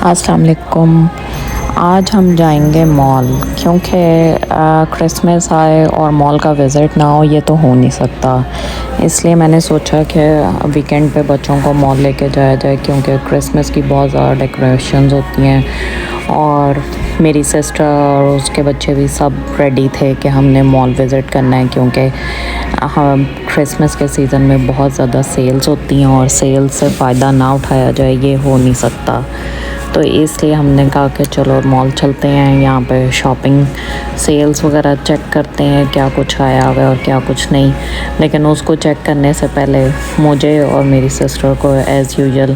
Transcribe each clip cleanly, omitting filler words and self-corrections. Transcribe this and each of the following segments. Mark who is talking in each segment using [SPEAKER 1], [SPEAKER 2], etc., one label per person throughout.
[SPEAKER 1] अस्सलाम वालेकुम। आज हम जाएंगे मॉल क्योंकि क्रिसमस आए और मॉल का विज़िट ना हो ये तो हो नहीं सकता। इसलिए मैंने सोचा कि वीकेंड पे बच्चों को मॉल लेके जाया जाए क्योंकि क्रिसमस की बहुत ज़्यादा डेकोरेशंस होती हैं और मेरी सिस्टर और उसके बच्चे भी सब रेडी थे कि हमने मॉल विज़िट करना है क्योंकि हम क्रिसमस के सीज़न में बहुत ज़्यादा सेल्स होती हैं और सेल से फ़ायदा ना उठाया जाए ये हो नहीं सकता। तो इसलिए हमने कहा कि चलो मॉल चलते हैं, यहाँ पे शॉपिंग सेल्स वगैरह चेक करते हैं क्या कुछ आया हुआ है और क्या कुछ नहीं। लेकिन उसको चेक करने से पहले मुझे और मेरी सिस्टर को एज़ यूजुअल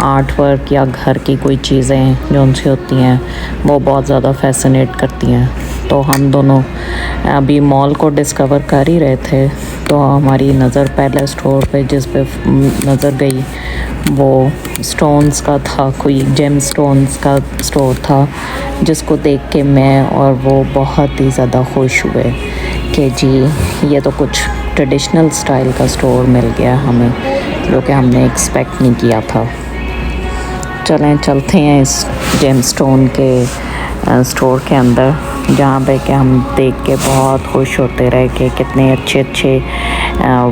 [SPEAKER 1] आर्ट वर्क या घर की कोई चीज़ें जो उनसे होती हैं वो बहुत ज़्यादा फैसिनेट करती हैं। तो हम दोनों अभी मॉल को डिस्कवर कर ही रहे थे तो हमारी नज़र पहले स्टोर पे जिस पे नज़र गई वो स्टोन्स का था, कोई जेम स्टोन्स का स्टोर था जिसको देख के मैं और वो बहुत ही ज़्यादा खुश हुए कि जी ये तो कुछ ट्रेडिशनल स्टाइल का स्टोर मिल गया हमें जो कि हमने एक्सपेक्ट नहीं किया था। चलें चलते हैं इस जेम स्टोन के स्टोर के अंदर जहाँ पे कि हम देख के बहुत खुश होते रहे कि कितने अच्छे अच्छे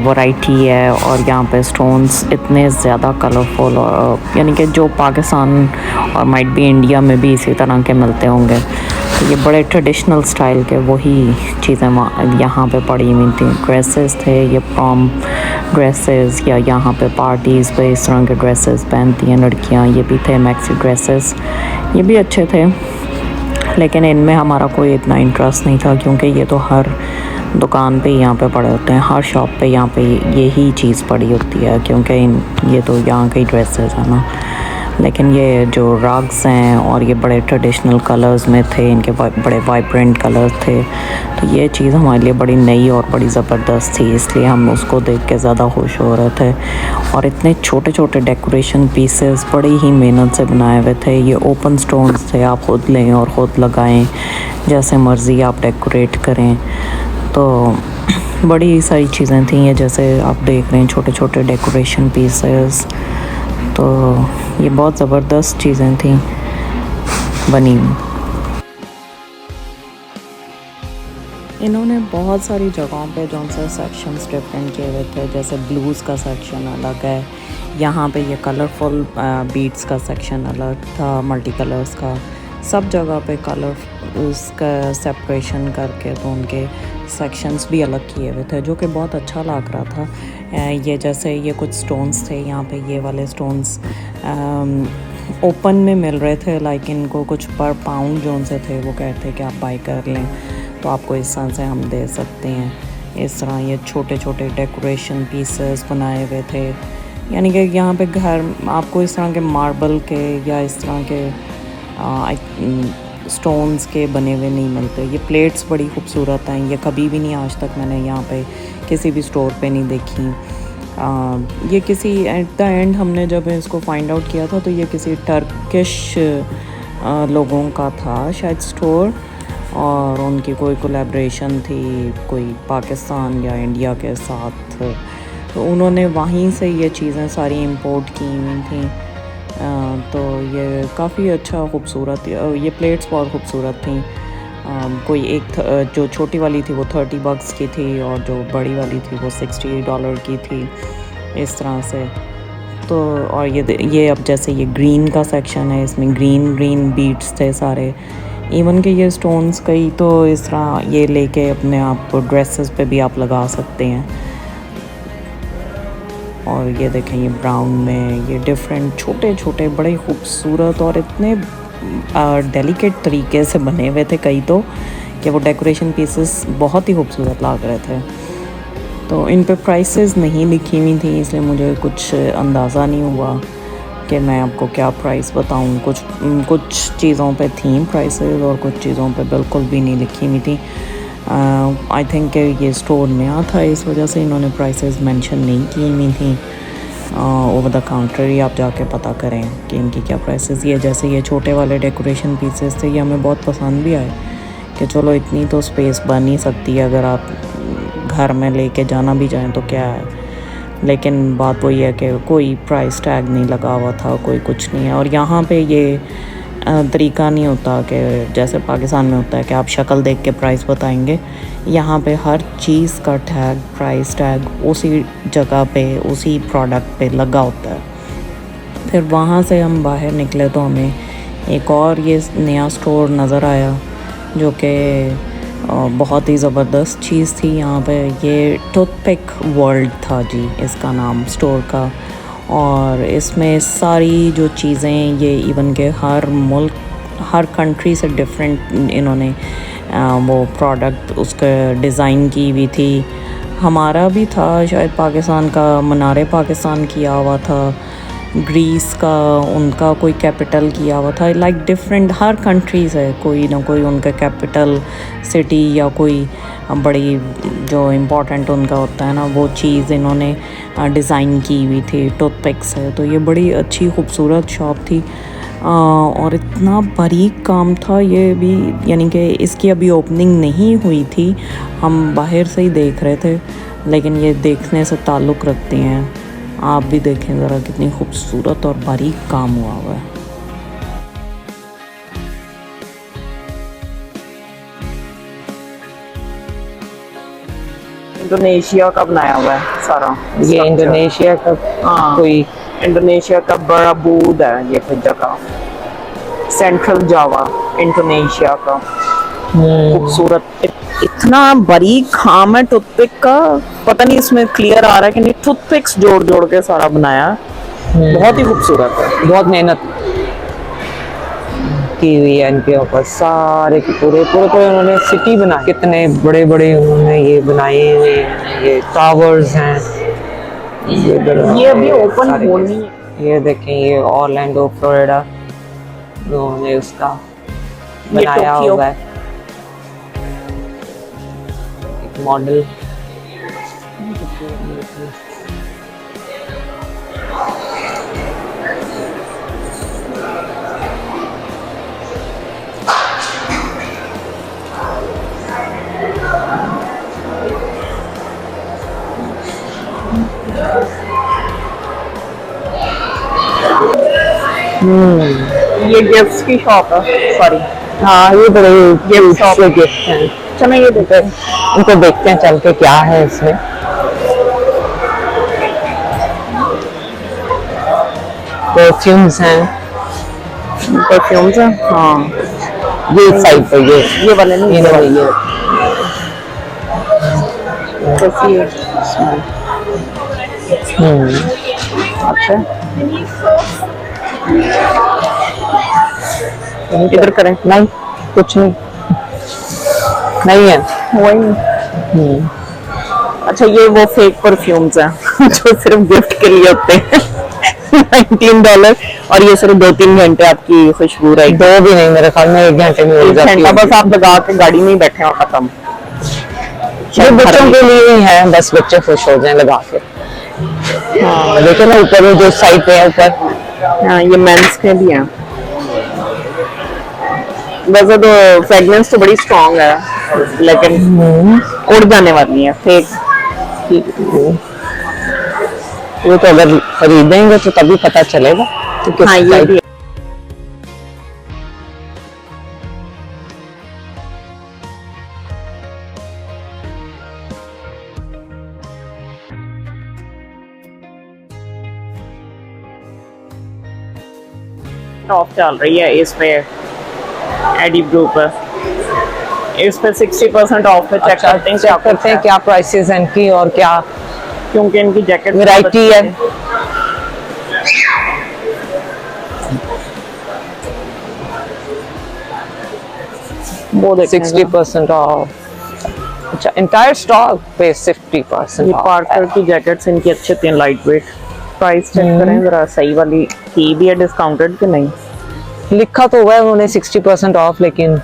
[SPEAKER 1] वैरायटी है और यहाँ पे स्टोन्स इतने ज़्यादा कलरफुल और यानी कि जो पाकिस्तान और माइट भी इंडिया में भी इसी तरह के मिलते होंगे। तो ये बड़े ट्रेडिशनल स्टाइल के वही चीज़ें यहाँ पे पड़ी हुई थी। ड्रेसेस थे, ये प्रॉम ड्रेसेस या यहाँ पे पार्टीज़ पे इस तरह के ड्रेसेस पहनती हैं लड़कियाँ, ये भी थे मैक्सी ड्रेसेस, ये भी अच्छे थे लेकिन इनमें हमारा कोई इतना इंटरेस्ट नहीं था क्योंकि ये तो हर दुकान पे यहाँ पे पड़े होते हैं, हर शॉप पे यहाँ पे यही चीज़ पड़ी होती है क्योंकि ये तो यहाँ के ड्रेसेस है ना। लेकिन ये जो रग्स हैं और ये बड़े ट्रेडिशनल कलर्स में थे, इनके बड़े वाइब्रेंट कलर्स थे, तो ये चीज़ हमारे लिए बड़ी नई और बड़ी ज़बरदस्त थी, इसलिए हम उसको देख के ज़्यादा खुश हो रहे थे। और इतने छोटे छोटे डेकोरेशन पीसेस बड़ी ही मेहनत से बनाए हुए थे। ये ओपन स्टोन्स थे, आप ख़ुद लें और ख़ुद लगाएं, जैसे मर्ज़ी आप डेकोरेट करें। तो बड़ी सारी चीज़ें थी ये जैसे आप देख रहे हैं छोटे छोटे डेकोरेशन पीसेस, तो ये बहुत ज़बरदस्त चीज़ें थी बनी हुई। इन्होंने बहुत सारी जगहों पे जो उनसे सेक्शंस डिफरेंट किए हुए थे, जैसे ब्लूज़ का सेक्शन अलग है, यहाँ पे ये कलरफुल बीड्स का सेक्शन अलग था, मल्टी कलर्स का, सब जगह पे कलर उसका सेपरेशन करके तो उनके सेक्शंस भी अलग किए हुए थे जो कि बहुत अच्छा लग रहा था। ये जैसे ये कुछ स्टोन्स थे यहाँ पे, ये वाले स्टोन्स ओपन में मिल रहे थे, लाइक इनको कुछ पर पाउंड जो उनसे थे वो कहते कि आप बाई कर लें तो आपको इस तरह से हम दे सकते हैं। इस तरह ये छोटे छोटे डेकोरेशन पीसेस बनाए हुए थे, यानी कि यहाँ पे घर आपको इस तरह के मार्बल के या इस तरह के स्टोन्स के बने हुए नहीं मिलते। ये प्लेट्स बड़ी खूबसूरत हैं, ये कभी भी नहीं आज तक मैंने यहाँ पे किसी भी स्टोर पे नहीं देखी। ये किसी एट द एंड हमने जब इसको फाइंड आउट किया था तो ये किसी टर्किश लोगों का था शायद स्टोर, और उनकी कोई कोलैबोरेशन थी कोई पाकिस्तान या इंडिया के साथ, तो उन्होंने वहीं से ये चीज़ें सारी इंपोर्ट की हुई थी। तो ये काफ़ी अच्छा खूबसूरत, ये प्लेट्स बहुत खूबसूरत थी। कोई एक जो छोटी वाली थी वो $30 की थी और जो बड़ी वाली थी वो $60 की थी, इस तरह से। तो और ये अब जैसे ये ग्रीन का सेक्शन है, इसमें ग्रीन बीड्स थे सारे, इवन के ये स्टोन्स कई तो इस तरह ये लेके अपने आप ड्रेसेस पे भी आप लगा सकते हैं। और ये देखें ये ब्राउन में ये डिफरेंट छोटे छोटे बड़े खूबसूरत और इतने डेलिकेट तरीके से बने हुए थे कई तो कि वो डेकोरेशन पीसेस बहुत ही खूबसूरत लग रहे थे। तो इन पे प्राइसेस नहीं लिखी हुई थी इसलिए मुझे कुछ अंदाज़ा नहीं हुआ कि मैं आपको क्या प्राइस बताऊं। कुछ चीज़ों पे थी प्राइसेस और कुछ चीज़ों पे बिल्कुल भी नहीं लिखी हुई थी। आई थिंक ये स्टोर नया था इस वजह से इन्होंने प्राइसेस मेंशन नहीं की हुई थी। ओवर द काउंटर ही आप जाके पता करें कि इनकी क्या प्राइसेस। ये जैसे ये छोटे वाले डेकोरेशन पीसेस थे, ये हमें बहुत पसंद भी आए कि चलो इतनी तो स्पेस बन ही सकती है अगर आप घर में लेके जाना भी चाहें तो क्या है। लेकिन बात वही है कि कोई प्राइस टैग नहीं लगा हुआ था, कोई कुछ नहीं है। और यहाँ पे ये तरीका नहीं होता कि जैसे पाकिस्तान में होता है कि आप शक्ल देख के प्राइस बताएंगे। यहाँ पे हर चीज़ का टैग, प्राइस टैग उसी जगह पे, उसी प्रोडक्ट पे लगा होता है। फिर वहाँ से हम बाहर निकले तो हमें एक और ये नया स्टोर नज़र आया जो कि बहुत ही ज़बरदस्त चीज़ थी यहाँ पे। ये टूथपिक वर्ल्ड था जी इसका नाम स्टोर का, और इसमें सारी जो चीज़ें, ये इवन के हर मुल्क, हर कंट्री से डिफरेंट इन्होंने वो प्रोडक्ट उसका डिज़ाइन की हुई थी। हमारा भी था शायद पाकिस्तान का, मनारे पाकिस्तान किया हुआ था, ग्रीस का उनका कोई कैपिटल किया हुआ था। लाइक डिफरेंट हर कंट्री से कोई ना कोई उनका कैपिटल सिटी या कोई बड़ी जो इम्पोर्टेंट उनका होता है ना, वो चीज़ इन्होंने डिज़ाइन की हुई थी टूथपिक से। तो ये बड़ी अच्छी खूबसूरत शॉप थी और इतना बारीक काम था ये भी, यानी कि इसकी अभी ओपनिंग नहीं हुई थी, हम बाहर से ही देख रहे थे, लेकिन ये देखने से ताल्लुक़ रखती हैं। आप भी देखें ज़रा कितनी खूबसूरत और बारीक काम हुआ हुआ है।
[SPEAKER 2] इंडोनेशिया का बनाया हुआ है सारा
[SPEAKER 3] ये इंडोनेशिया का कोई
[SPEAKER 2] इंडोनेशिया का बड़ा बूथ है ये कोई जगह, सेंट्रल जावा इंडोनेशिया का। खूबसूरत इतना बारीक काम है टूथपिक का, पता नहीं इसमें क्लियर आ रहा है कि नहीं, टूथपिक्स जोड़ जोड़ के सारा बनाया, बहुत ही खूबसूरत है।
[SPEAKER 3] बहुत मेहनत की हुई है इनके ऊपर, सारे के पूरे उन्होंने सिटी बनाए, कितने बड़े बड़े उन्होंने ये बनाए हुए हैं, ये टावर्स हैं।
[SPEAKER 2] ये अभी ओपन होनी है।
[SPEAKER 3] ये देखें, ये ऑरलैंडो फ्लोरिडा उन्होंने उसका बनाया हुआ है एक मॉडल।
[SPEAKER 2] ये गिफ्ट्स की शॉप है, सॉरी।
[SPEAKER 3] हाँ, ये बड़े गिफ्ट शॉप है, गिफ्ट हैं।
[SPEAKER 2] चलो ये देखते हैं,
[SPEAKER 3] उनको देखते हैं चल के क्या है इसमें। परफ्यूम्स हैं,
[SPEAKER 2] परफ्यूम्स हैं। हाँ,
[SPEAKER 3] ये साइड पे
[SPEAKER 2] ये वाले नहीं,
[SPEAKER 3] ये वाले ये
[SPEAKER 2] कैसी है? अच्छा, इधर करें?
[SPEAKER 3] नहीं, कुछ नहीं, नहीं है
[SPEAKER 2] वही। अच्छा, ये वो फेक परफ्यूम्स हैं जो सिर्फ गिफ्ट के लिए होते हैं। $19 और ये सिर्फ 2-3 घंटे आपकी खुशबू रहेगी।
[SPEAKER 3] दो भी नहीं, मेरे ख्याल में 1 घंटे में हो जाती है।
[SPEAKER 2] घंटा बस आप लगा के गाड़ी में ही बैठे हो, खत्म।
[SPEAKER 3] ये बच्चों के लिए ही है, बस बच्चे खुश हो जाएं लगा के। हाँ, देखो ना ऊपर जो साइड पे है ऊपर।
[SPEAKER 2] हाँ, ये मेंस के भी हैं। वैसे तो फ्रेगनेंस तो बड़ी स्ट्रॉन्ग है, लेकिन उड़ जाने वाली है फेक।
[SPEAKER 3] वो तो अगर खरीदेंगे तो तभी पता चलेगा तो किस
[SPEAKER 2] हाँ, ये भी ऑफ चल रही है इस पे, एडी ब्रू पर, इस पे 60% ऑफ है। चेक करते हैं,
[SPEAKER 3] चेक करते हैं क्या प्राइसेस हैं इनकी और क्या,
[SPEAKER 2] क्योंकि इनकी जैकेट
[SPEAKER 3] वैरायटी है।
[SPEAKER 2] वो देखें
[SPEAKER 3] 60% ऑफ। अच्छा, इंटायर स्टॉक पे 60%
[SPEAKER 2] ये
[SPEAKER 3] ऑफ।
[SPEAKER 2] पार्कर की जैकेट्स इनकी अच्छी होती हैं, लाइट वेट। प्राइस चेक करें जरा, सही वाली की भी है डिस्काउंटेड कि नहीं।
[SPEAKER 3] लिखा तो हुआ है उन्होंने 60% ऑफ, लेकिन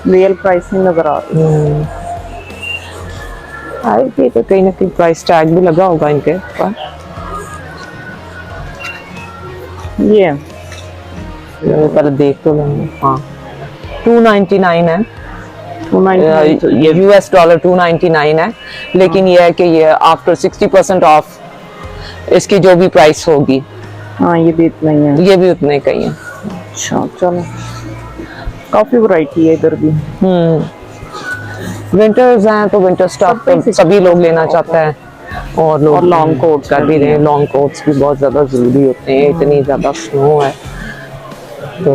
[SPEAKER 2] रियल प्राइस नहीं नजर आ रही।
[SPEAKER 3] आई थी तो कहीं ना कहीं प्राइस टैग भी लगा होगा इनके पर।
[SPEAKER 2] ये
[SPEAKER 3] पहले देख तो लेंगे। हाँ, 299 है,
[SPEAKER 2] 299
[SPEAKER 3] ये US डॉलर 299 है, लेकिन ये है कि ये आफ्टर 60% ऑफ इसकी जो भी प्राइस होगी,
[SPEAKER 2] हाँ, ये भी इतना ही है।
[SPEAKER 3] ये भी उतने का ही है।
[SPEAKER 2] अच्छा चलो, काफी वैरायटी है इधर भी।
[SPEAKER 3] विंटर्स हैं तो विंटर स्टॉक तो सभी लोग लेना चाहते हैं, और लोग
[SPEAKER 2] और लॉन्ग कोट्स
[SPEAKER 3] कर भी रहे हैं। लॉन्ग कोट्स भी बहुत ज्यादा जरूरी होते हैं, इतनी ज्यादा स्नो है तो।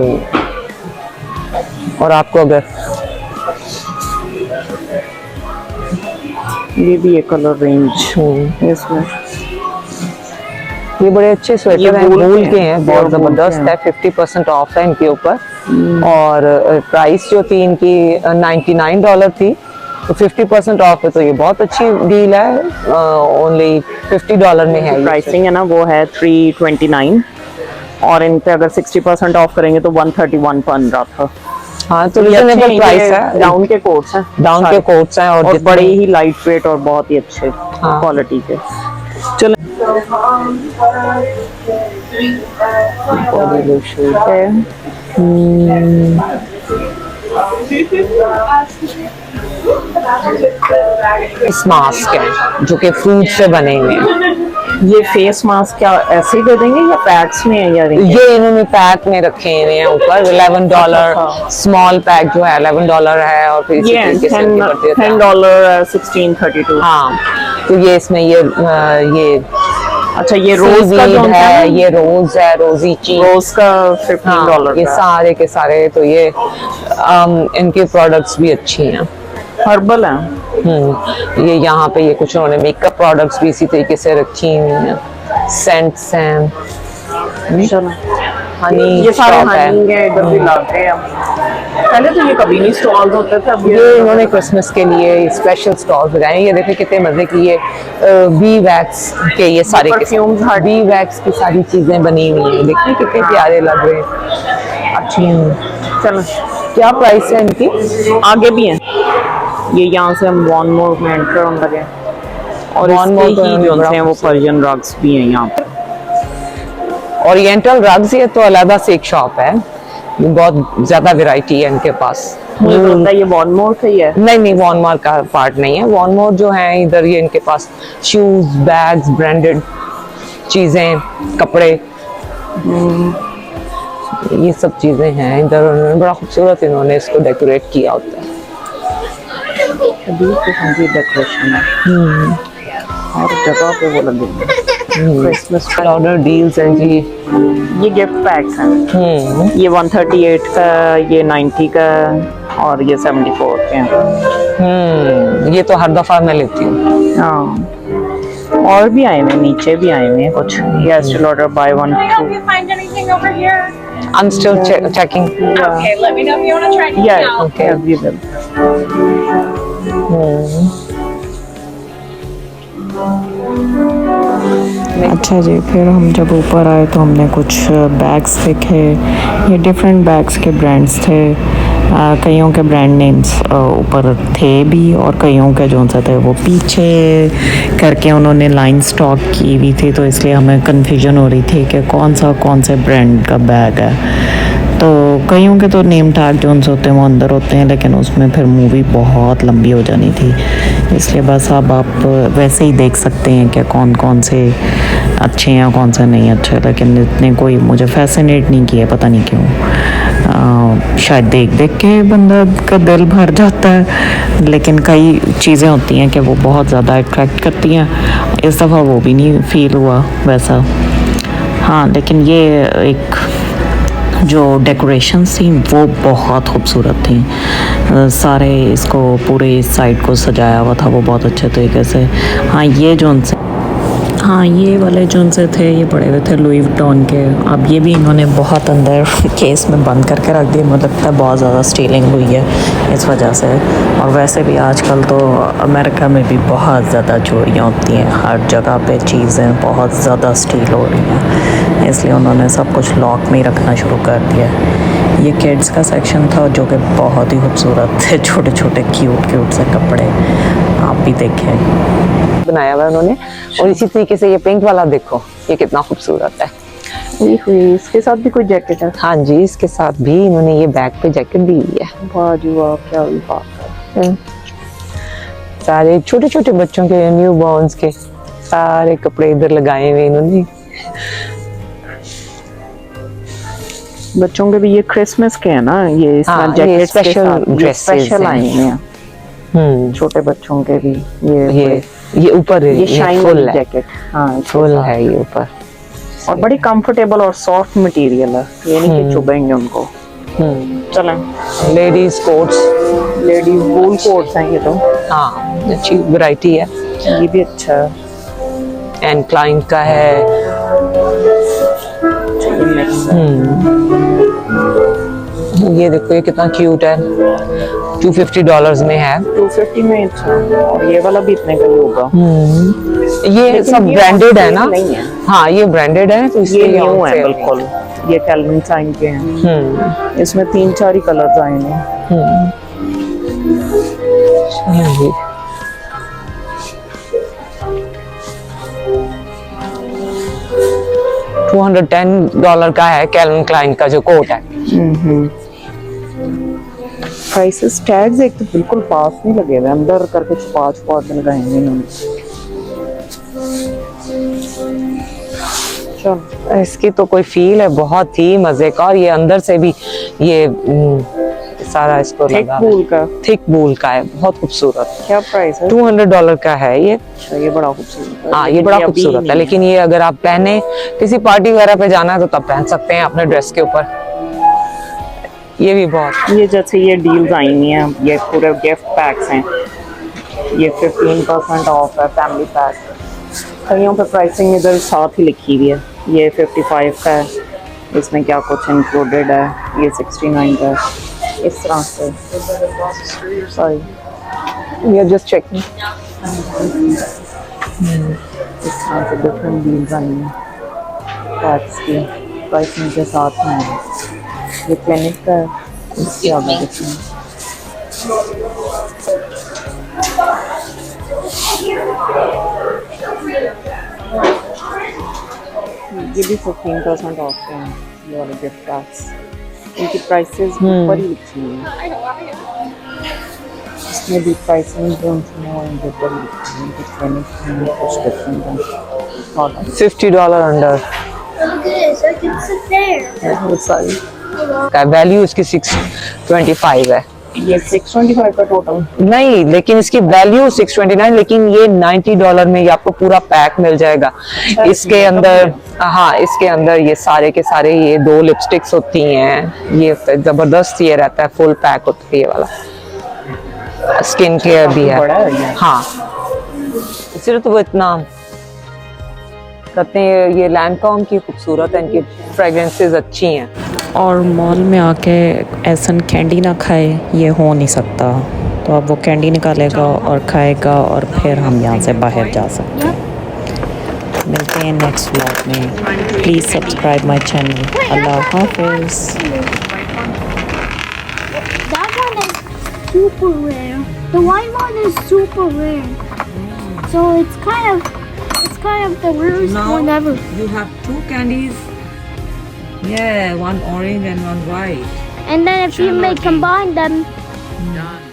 [SPEAKER 3] और आपको अगर
[SPEAKER 2] ये भी है कलर रेंज इसमें,
[SPEAKER 3] ये बड़े अच्छे स्वेटर
[SPEAKER 2] ये
[SPEAKER 3] हैं,
[SPEAKER 2] वूल
[SPEAKER 3] वूल
[SPEAKER 2] के
[SPEAKER 3] के
[SPEAKER 2] हैं,
[SPEAKER 3] हैं, बहुत
[SPEAKER 2] प्योर वूल
[SPEAKER 3] जबरदस्त
[SPEAKER 2] के
[SPEAKER 3] है। 50% ऑफ है इनके ऊपर, और प्राइस जो थी इनकी $99 थी, तो 50% ऑफ है, तो ये बहुत अच्छी डील है। ओनली $50 में है ये।
[SPEAKER 2] प्राइसिंग है ना वो है 329, और इन पे अगर 60% ऑफ करेंगे तो 131 बन रहा था।
[SPEAKER 3] हाँ, तो
[SPEAKER 2] ये अच्छे
[SPEAKER 3] रिजनेबल
[SPEAKER 2] हैं,
[SPEAKER 3] प्राइस
[SPEAKER 2] ये
[SPEAKER 3] है।
[SPEAKER 2] डाउन के कोट्स हैं,
[SPEAKER 3] डाउन के
[SPEAKER 2] सारे।
[SPEAKER 3] कोट्स हैं, और
[SPEAKER 2] और
[SPEAKER 3] जितने-
[SPEAKER 2] बड़े ही लाइट वेट और बहुत ही अच्छे
[SPEAKER 3] हाँ।
[SPEAKER 2] क्वालिटी के। चलो बॉडी लोशन है,
[SPEAKER 3] फेस मास्क है जो कि फ्रूट से बने हुए हैं।
[SPEAKER 2] ये फेस मास्क क्या ऐसे ही दे देंगे या पैक्स में है या
[SPEAKER 3] ये इन्होंने पैक में रखे हुए हैं ऊपर, $11
[SPEAKER 2] अच्छा।
[SPEAKER 3] स्मॉल पैक जो है $11 है, और फिर इसी
[SPEAKER 2] ये
[SPEAKER 3] तरीके से इनके बढ़ते रहते हैं।
[SPEAKER 2] $10 1632।
[SPEAKER 3] हाँ, तो ये इसमें ये
[SPEAKER 2] अच्छा ये रोज का
[SPEAKER 3] seaweed
[SPEAKER 2] जो
[SPEAKER 3] है,
[SPEAKER 2] है,
[SPEAKER 3] ये रोज है, रोजी चीज।
[SPEAKER 2] रोज का
[SPEAKER 3] हाँ,
[SPEAKER 2] $15
[SPEAKER 3] ये
[SPEAKER 2] का।
[SPEAKER 3] सारे के सारे, तो ये इनके प्रोडक्ट्स भी अच्छी हैं।
[SPEAKER 2] हर्बल है।
[SPEAKER 3] ये यहाँ पे ये कुछ उन्होंने मेकअप प्रोडक्ट्स भी इसी तरीके से रखी हुई हैं, सेंट्स हैं,
[SPEAKER 2] चलो
[SPEAKER 3] हनी
[SPEAKER 2] ये सारे
[SPEAKER 3] शॉप है।
[SPEAKER 2] हनी है, इधर भी लाते हैं हम। पहले तो ये कभी नहीं स्टॉल होते थे, अब
[SPEAKER 3] ये इन्होंने क्रिसमस के लिए स्पेशल स्टॉल्स लगाए हैं। ये देखिए कितने मजे की ये बी वैक्स के ये सारे
[SPEAKER 2] Perfumes हट-
[SPEAKER 3] बी वैक्स की सारी चीजें बनी हुई हैं, देखिए कितने प्यारे लग रहे हैं। अच्छी हैं।
[SPEAKER 2] चलो
[SPEAKER 3] क्या प्राइस है इनकी?
[SPEAKER 2] आगे भी हैं। ये यहाँ से हम वन मोर में एंटर होने लगे, और
[SPEAKER 3] One More
[SPEAKER 2] इसके
[SPEAKER 3] तो
[SPEAKER 2] ही
[SPEAKER 3] हमें
[SPEAKER 2] जो
[SPEAKER 3] बड़ा
[SPEAKER 2] हैं वो पर्शियन रग्स भी हैं यहाँ पे।
[SPEAKER 3] ओरिएंटल रग्स, ये तो अलग से एक शॉप है, बहुत ज्यादा वैरायटी है इनके पास।
[SPEAKER 2] मुझे तो लगता है ये वन मोर से ही है।
[SPEAKER 3] नहीं नहीं, वॉनमार का पार्ट नहीं है। वॉनमार जो है इधर, ये इनके पास शूज, बैग्स, ब्रांडेड चीजें, कपड़े, ये सब चीजें हैं इधर। उन्होंने बड़ा खूबसूरत इन्होंने इसको डेकोरेट किया होता है।
[SPEAKER 2] अभी किस्म की डेकोरेशन है, हर जगह पे वो लगे हैं। क्रिसमस
[SPEAKER 3] ऑर्डर डील्स हैं जी।
[SPEAKER 2] ये गिफ्ट पैक्स हैं। ये 138 का, ये 90 का, और ये 74 के हैं।
[SPEAKER 3] ये तो हर दफा मैं लेती हूँ।
[SPEAKER 2] हाँ, और भी आए हुए, नीचे भी आए हुए हैं कुछ। ये still order by one
[SPEAKER 4] Help you find anything over here?
[SPEAKER 3] I'm still checking.
[SPEAKER 4] Okay, let me know if you want to try anything
[SPEAKER 2] या
[SPEAKER 4] else.
[SPEAKER 3] Okay.
[SPEAKER 2] we will.
[SPEAKER 1] अच्छा जी, फिर हम जब ऊपर आए तो हमने कुछ बैग्स देखे। ये डिफरेंट बैग्स के ब्रांड्स थे। कईयों के ब्रांड नेम्स ऊपर थे भी, और कईयों के जो से थे वो पीछे करके उन्होंने लाइन स्टॉक की हुई थी, तो इसलिए हमें कन्फ्यूजन हो रही थी कि कौन से ब्रांड का बैग है। तो कईयों के तो नेम टैग जो होते हैं वो अंदर होते हैं, लेकिन उसमें फिर मूवी बहुत लंबी हो जानी थी, इसलिए बस अब आप वैसे ही देख सकते हैं कि कौन से अच्छे हैं कौन से नहीं अच्छे, लेकिन इतने कोई मुझे फैसिनेट नहीं किए, पता नहीं क्यों। शायद देख देख के बंदा का दिल भर जाता है, लेकिन कई चीज़ें होती हैं कि वो बहुत ज़्यादा अट्रैक्ट करती हैं। इस दफ़ा वो भी नहीं फील हुआ वैसा। हाँ, लेकिन ये एक जो डेकोरेशंस थी वो बहुत खूबसूरत थी। सारे इसको पूरे इस साइड को सजाया हुआ था वो बहुत अच्छे तरीके से। हाँ, ये वाले जोन से थे, ये पड़े हुए थे लुई विटॉन के। अब ये भी इन्होंने बहुत अंदर केस में बंद करके रख दिए, मुझे लगता है बहुत ज़्यादा स्टीलिंग हुई है इस वजह से। और वैसे भी आजकल तो अमेरिका में भी बहुत ज़्यादा चोरियाँ होती हैं, हर जगह पे चीज़ें बहुत ज़्यादा स्टील हो रही हैं, इसलिए उन्होंने सब कुछ लॉक में ही रखना शुरू कर दिया। ये किड्स का सेक्शन था जो कि बहुत ही खूबसूरत थे, छोटे छोटे क्यूट से कपड़े, आप भी देखें।
[SPEAKER 3] बनाया हुआ है उन्होंने। और इसी तरीके से ये पिंक वाला देखो, ये कितना खूबसूरत है।
[SPEAKER 2] इसके साथ भी कोई जैकेट है?
[SPEAKER 3] हाँ जी, इसके साथ भी इन्होंने ये बैग पे जैकेट दी हुई है।
[SPEAKER 2] वाह जी वाह, क्या बात है।
[SPEAKER 3] सारे छोटे छोटे बच्चों के, न्यू बॉर्न्स के सारे कपड़े इधर लगाए हुए इन्होंने।
[SPEAKER 2] बच्चों के भी ये क्रिसमस के है ना, ये इसमें
[SPEAKER 3] हाँ, ये
[SPEAKER 2] जैकेट
[SPEAKER 3] special dresses
[SPEAKER 2] स्पेशल
[SPEAKER 3] हैं।
[SPEAKER 2] आए हैं छोटे बच्चों के भी।
[SPEAKER 3] ये ऊपर
[SPEAKER 2] ये शाइन
[SPEAKER 3] फुल
[SPEAKER 2] वाली
[SPEAKER 3] है,
[SPEAKER 2] जैकेट, हाँ इसके
[SPEAKER 3] फुल
[SPEAKER 2] साथ।
[SPEAKER 3] है ये ऊपर।
[SPEAKER 2] और बड़ी कंफर्टेबल और सॉफ्ट मटेरियल है, ये नहीं कि चुभेंगे उनको। चलें,
[SPEAKER 3] लेडीज कोट्स,
[SPEAKER 2] लेडीज वूल कोट्स हैं ये तो,
[SPEAKER 3] हाँ अच्छी वैरायटी है।
[SPEAKER 2] ये भी अच्छा है।
[SPEAKER 3] एंड क्लाइंट का है। ये देखो ये कितना क्यूट है, $250 में है।
[SPEAKER 2] 250 में अच्छा, और ये वाला भी इतने का ही होगा।
[SPEAKER 3] ये
[SPEAKER 2] लेकिन
[SPEAKER 3] सब
[SPEAKER 2] ये
[SPEAKER 3] ब्रांडेड है ना?
[SPEAKER 2] नहीं है।
[SPEAKER 3] हाँ ये ब्रांडेड है, तो
[SPEAKER 2] ये
[SPEAKER 3] इसलिए
[SPEAKER 2] न्यू
[SPEAKER 3] on
[SPEAKER 2] है
[SPEAKER 3] sale
[SPEAKER 2] बिल्कुल, ये कैल्विन क्लाइन के हैं। इसमें 3-4 ही कलर्स आए हैं।
[SPEAKER 3] है। $210 का है कैल्विन क्लाइन का जो कोट है।
[SPEAKER 2] प्राइसेस टैग्स एक तो बिल्कुल पास नहीं लगे हुए, अंदर करके छुपा के लगाएंगे इन्होंने। चल,
[SPEAKER 3] इसकी तो कोई फील है बहुत ही मजे का, और ये अंदर से भी ये सारा इसको
[SPEAKER 2] थिक
[SPEAKER 3] लगा
[SPEAKER 2] वूल का
[SPEAKER 3] थिक वूल का है, बहुत खूबसूरत।
[SPEAKER 2] क्या प्राइस है?
[SPEAKER 3] $200 का है ये।
[SPEAKER 2] अच्छा, ये बड़ा खूबसूरत है।
[SPEAKER 3] हाँ ये बड़ा खूबसूरत है, लेकिन ये अगर आप पहने किसी पार्टी वगैरह पे जाना है तो तब पहन सकते हैं अपने ड्रेस के ऊपर। ये भी बहुत,
[SPEAKER 2] ये जैसे ये डील्स आई हुई हैं, ये पूरे गिफ्ट पैक्स हैं, ये 15% ऑफ है फैमिली पैक। कईयों पे प्राइसिंग इधर साथ ही लिखी हुई है। ये 55 का है, इसमें क्या कुछ इंक्लूडेड है, ये 69 का है। इस तरह से सॉरी
[SPEAKER 3] ये जस्ट चेकिंग।
[SPEAKER 2] इस तरह से डिफरेंट डील्स आई हैं पैक्स की, प्राइसिंग के साथ में है। ये क्लिनिक का है, इसकी आगे डिफरेंट। ये भी 15% ऑफ के हैं, ये वाले गिफ्ट पैक्स। इनकी प्राइसेस ऊपर ही लिखी हुई हैं, इसमें भी प्राइसिंग जो ऊपर ही लिखी है। इनकी क्लिनिक में कुछ डिफरेंट है।
[SPEAKER 3] $50 under
[SPEAKER 4] Look at this. I can sit there.
[SPEAKER 2] बहुत सारी।
[SPEAKER 3] का वैल्यू इसकी 625 है।
[SPEAKER 2] ये 625 का टोटल।
[SPEAKER 3] नहीं, लेकिन इसकी वैल्यू 629, लेकिन ये $90 में ये आपको पूरा पैक मिल जाएगा। इसके अंदर, हाँ इसके अंदर ये सारे के सारे ये 2 लिपस्टिक्स होती हैं, ये जबरदस्त ये रहता है, फुल पैक होता है ये वाला। स्किन केयर भी
[SPEAKER 2] बड़ा
[SPEAKER 3] है,
[SPEAKER 2] है ये।
[SPEAKER 3] हाँ सिर्फ तो वो इतना कहते हैं। ये लैंकॉम की खूबसूरत है, इनकी फ्रेग्रेंसेस अच्छी हैं।
[SPEAKER 1] और मॉल में आके ऐसा कैंडी ना खाए, ये हो नहीं सकता। तो अब वो कैंडी निकालेगा और खाएगा, और फिर हम यहाँ से बाहर जा सकते हैं। मिलते हैं नेक्स्ट व्लॉग में। Please subscribe my channel. अल्लाह हाफिज़।
[SPEAKER 5] That one is super rare. The white one is super rare. So it's kind of the rarest one ever.
[SPEAKER 3] You have 2 candies. Yeah, one orange and one white.
[SPEAKER 5] And then if you may combine them,
[SPEAKER 3] Done.